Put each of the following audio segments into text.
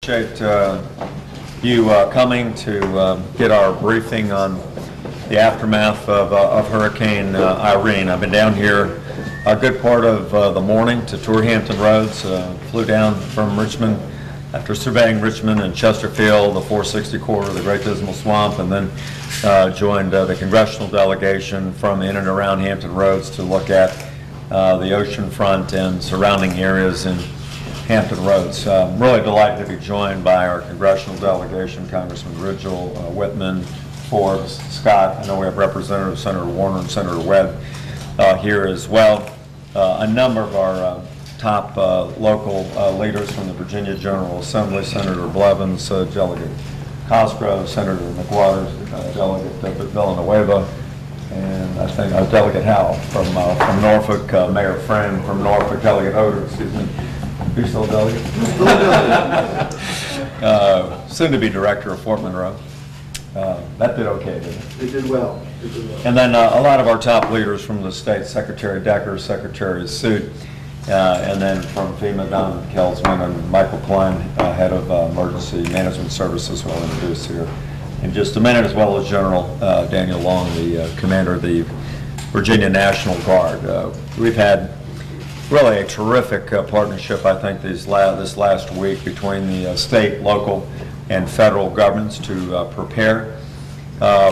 Appreciate you coming to get our briefing on the aftermath of Hurricane Irene. I've been down here a good part of the morning to tour Hampton Roads. Flew down from Richmond after surveying Richmond and Chesterfield, the 460 corridor, the Great Dismal Swamp, and then joined the congressional delegation from in and around Hampton Roads to look at the ocean front and surrounding areas in Hampton Roads. I'm really delighted to be joined by our congressional delegation, Congressman Ridgel, Whitman, Forbes, Scott. I know we have Representatives Senator Warner and Senator Webb here as well. A number of our top local leaders from the Virginia General Assembly, Senator Blevins, Delegate Cosgrove, Senator McWaters, Delegate Villanueva, and I think Delegate Howell from Norfolk, Mayor Friend from Norfolk, Delegate Odor, excuse me. You're still a delegate? Soon to be director of Fort Monroe. That did okay, didn't it? It did well. It did well. And then a lot of our top leaders from the state, Secretary Decker, Secretary Suit, and then from FEMA, Don Kelsman and Michael Klein, head of Emergency Management Services, will introduce here in just a minute, as well as General Daniel Long, the commander of the Virginia National Guard. We've had really a terrific partnership, I think, this last week between the state, local, and federal governments to prepare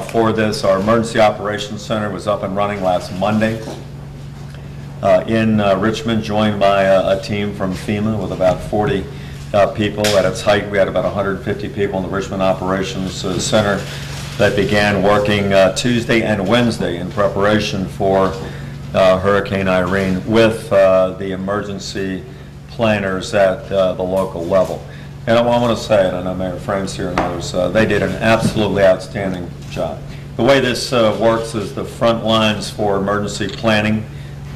for this. Our Emergency Operations Center was up and running last Monday in Richmond, joined by a team from FEMA with about 40 people. At its height, we had about 150 people in the Richmond Operations Center that began working Tuesday and Wednesday in preparation for Hurricane Irene with the emergency planners at the local level. And I want to say, and I know Mayor Frame's here and others, they did an absolutely outstanding job. The way this works is the front lines for emergency planning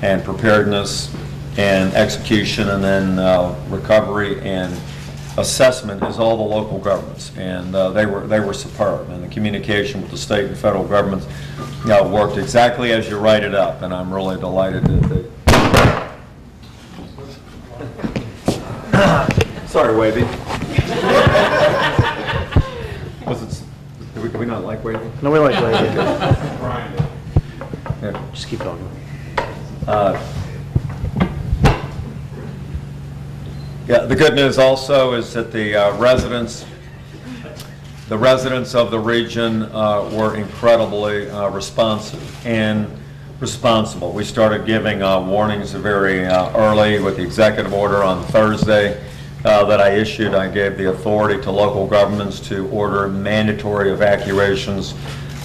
and preparedness and execution, and then recovery and assessment is all the local governments, and they were superb. And the communication with the state and federal governments worked exactly as you write it up, and I'm really delighted that sorry, Wavy. Was it? Do we not like Wavy? No, we like Wavy. Yeah. Just keep talking. Yeah, the good news also is that the residents of the region were incredibly responsive and responsible. We started giving warnings very early with the executive order on Thursday that I issued. I gave the authority to local governments to order mandatory evacuations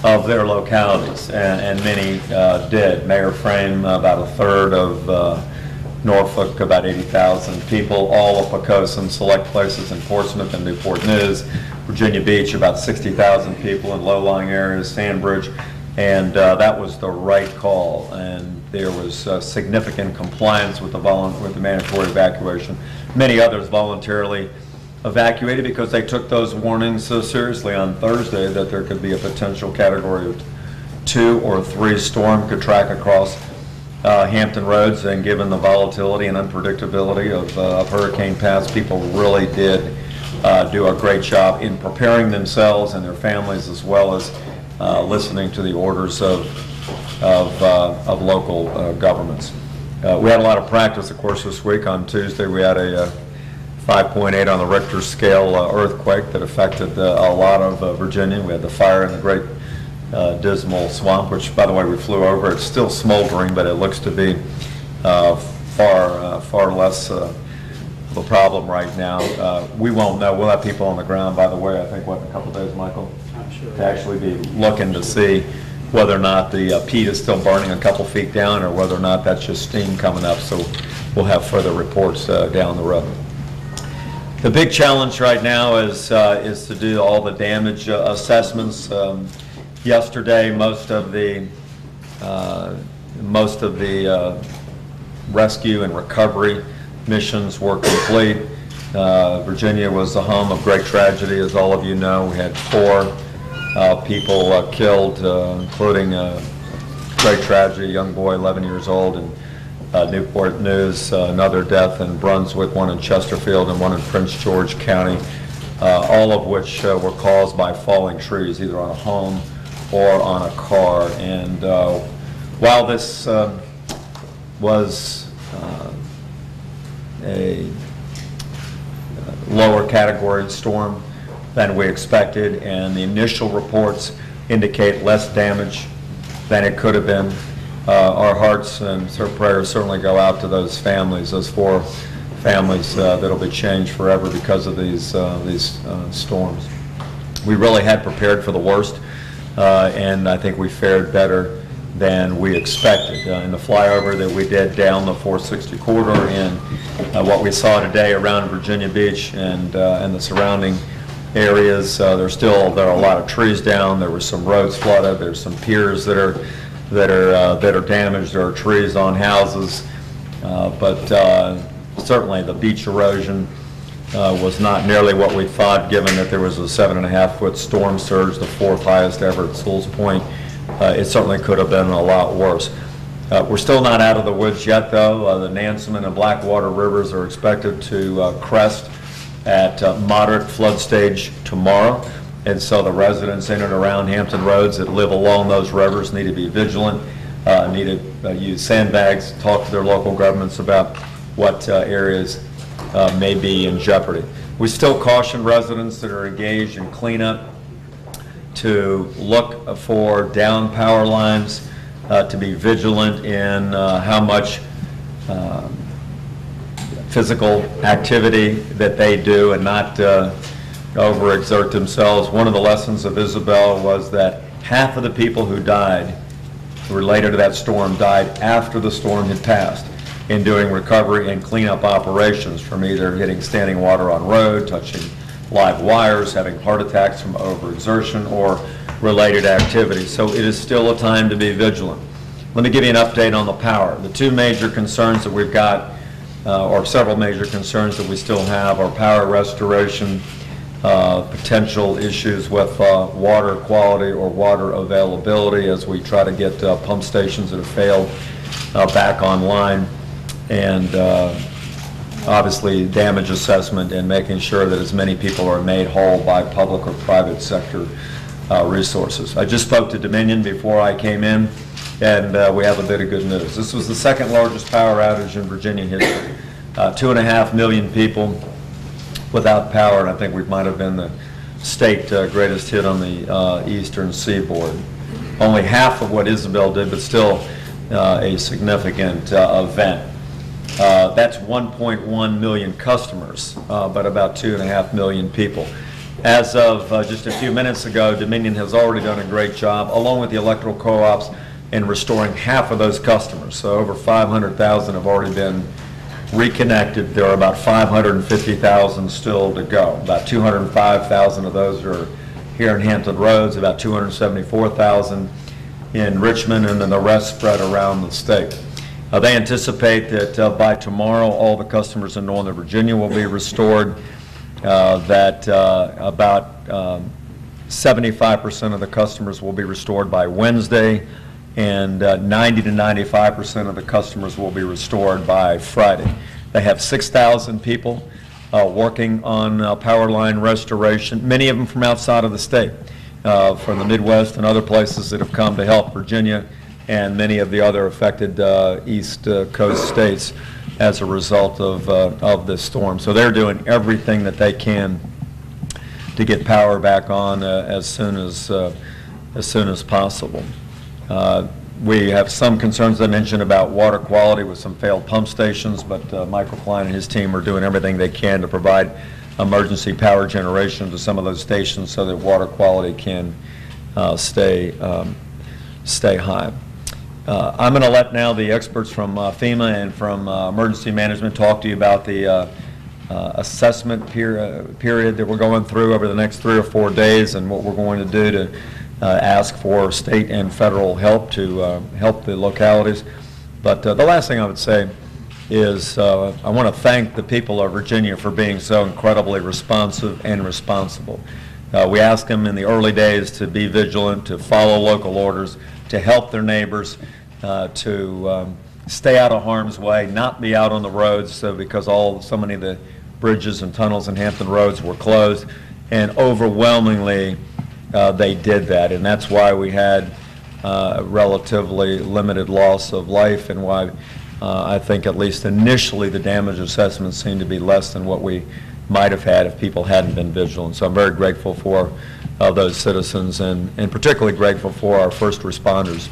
of their localities, and many did. Mayor Frame, about a third of Norfolk, about 80,000 people, all of Pocosin, select places in Portsmouth and Newport News, Virginia Beach, about 60,000 people in low-lying areas, Sandbridge, and that was the right call. And there was significant compliance with the mandatory evacuation. Many others voluntarily evacuated because they took those warnings so seriously on Thursday that there could be a potential category 2 or 3 storm could track across Hampton Roads, and given the volatility and unpredictability of hurricane paths, people really did do a great job in preparing themselves and their families, as well as listening to the orders of local governments. We had a lot of practice, of course, this week. On Tuesday, we had a 5.8 on the Richter scale earthquake that affected a lot of Virginia. We had the fire in the Great Dismal Swamp, which, by the way, we flew over. It's still smoldering, but it looks to be far less of a problem right now. We won't know. We'll have people on the ground, by the way, I think, what, in a couple of days, Michael? I'm sure. To actually be looking to see whether or not the peat is still burning a couple feet down, or whether or not that's just steam coming up. So we'll have further reports down the road. The big challenge right now is to do all the damage assessments. Yesterday, most of the rescue and recovery missions were complete. Virginia was the home of great tragedy, as all of you know. We had 4 people killed, including great tragedy, a young boy, 11 years old, and Newport News, another death in Brunswick, one in Chesterfield, and one in Prince George County. all of which were caused by falling trees, either on a home or on a car. And while this was a lower category storm than we expected, and the initial reports indicate less damage than it could have been, our hearts and prayers certainly go out to those families, those 4 families that'll be changed forever because of these storms. We really had prepared for the worst, and I think we fared better than we expected. In the flyover that we did down the 460 corridor, and what we saw today around Virginia Beach and the surrounding areas, there are a lot of trees down. There were some roads flooded. There's some piers that are damaged. There are trees on houses, but certainly the beach erosion was not nearly what we thought, given that there was a 7.5-foot storm surge, the 4th highest ever at Sewell's Point. It certainly could have been a lot worse. We're still not out of the woods yet, though. The Nansemond and Blackwater rivers are expected to crest at moderate flood stage tomorrow, and so the residents in and around Hampton Roads that live along those rivers need to be vigilant, need to use sandbags, talk to their local governments about what areas may be in jeopardy. We still caution residents that are engaged in cleanup to look for down power lines, to be vigilant in how much physical activity that they do and not overexert themselves. One of the lessons of Isabel was that half of the people who died related to that storm died after the storm had passed in doing recovery and cleanup operations, from either hitting standing water on road, touching live wires, having heart attacks from overexertion or related activities. So it is still a time to be vigilant. Let me give you an update on the power. The 2 major concerns that we've got, or several major concerns that we still have, are power restoration, potential issues with water quality or water availability as we try to get pump stations that have failed back online, and obviously damage assessment and making sure that as many people are made whole by public or private sector resources. I just spoke to Dominion before I came in, and we have a bit of good news. This was the 2nd largest power outage in Virginia history. 2.5 million people without power, and I think we might have been the state greatest hit on the eastern seaboard. Only half of what Isabel did, but still a significant event. That's 1.1 million customers, but about 2.5 million people. As of just a few minutes ago, Dominion has already done a great job, along with the electrical co-ops, in restoring half of those customers. So over 500,000 have already been reconnected. There are about 550,000 still to go. About 205,000 of those are here in Hampton Roads, about 274,000 in Richmond, and then the rest spread around the state. They anticipate that by tomorrow all the customers in Northern Virginia will be restored, that about 75% of the customers will be restored by Wednesday, and 90 to 95% of the customers will be restored by Friday. They have 6,000 people working on power line restoration, many of them from outside of the state, from the Midwest and other places that have come to help Virginia and many of the other affected East Coast states as a result of this storm. So they're doing everything that they can to get power back on as soon as possible. We have some concerns, I mentioned, about water quality with some failed pump stations, but Michael Klein and his team are doing everything they can to provide emergency power generation to some of those stations so that water quality can stay high. I'm going to let now the experts from FEMA and from emergency management talk to you about the assessment period that we're going through over the next 3 or 4 days, and what we're going to do to ask for state and federal help to help the localities. But the last thing I would say is I want to thank the people of Virginia for being so incredibly responsive and responsible. We asked them in the early days to be vigilant, to follow local orders, to help their neighbors, to stay out of harm's way, not be out on the roads because so many of the bridges and tunnels in Hampton Roads were closed, and overwhelmingly they did that, and that's why we had relatively limited loss of life, and why I think at least initially the damage assessments seemed to be less than what we might have had if people hadn't been vigilant. So I'm very grateful for those citizens, and particularly grateful for our first responders.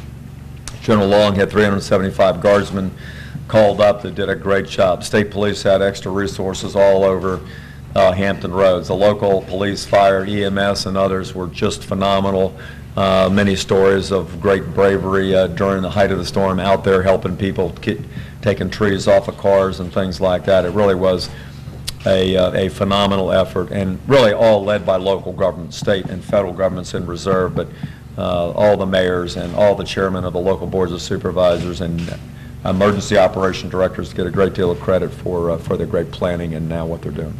General Long had 375 guardsmen called up that did a great job. State police had extra resources all over Hampton Roads. The local police, fire, EMS, and others were just phenomenal. Many stories of great bravery during the height of the storm, out there helping people, taking trees off of cars and things like that. It really was a phenomenal effort, and really all led by local government, state and federal governments in reserve, but all the mayors and all the chairmen of the local boards of supervisors and emergency operation directors get a great deal of credit for their great planning and now what they're doing.